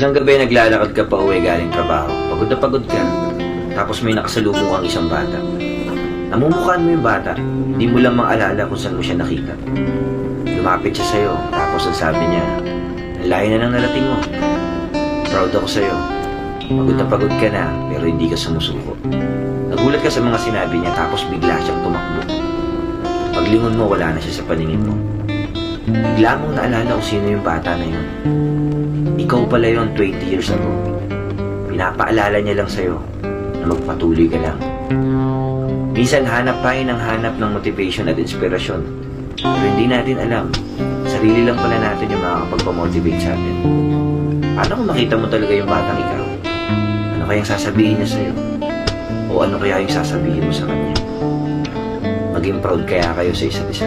Isang gabi naglalakad ka pa uwi galing trabaho. Pagod na pagod ka. Tapos may nakasalubong kang isang bata. Namumukhaan mo yung bata. Hindi mo lang maalala kung saan mo siya nakita. Lumapit siya sa'yo. Tapos ang sabi niya, ang layo na ng narating mo. Proud ako sa'yo. Pagod na pagod ka na, pero hindi ka sumusuko. Nagulat ka sa mga sinabi niya, tapos bigla siyang tumakbo. Paglingon mo, wala na siya sa paningin mo. Bigla mong naalala kung sino yung bata na yun. Ikaw pala yun 20 years ago. Pinapaalala niya lang sa'yo na magpatuloy ka lang. Minsan hanap tayo ng hanap ng motivation at inspirasyon. Pero hindi natin alam, sarili lang pala natin yung makakapagpamotivate sa atin. Paano kung makita mo talaga yung batang ikaw? Ano kayang sasabihin niya sa'yo? O ano kaya yung sasabihin mo sa kanya? Maging proud kaya kayo sa isa't isa?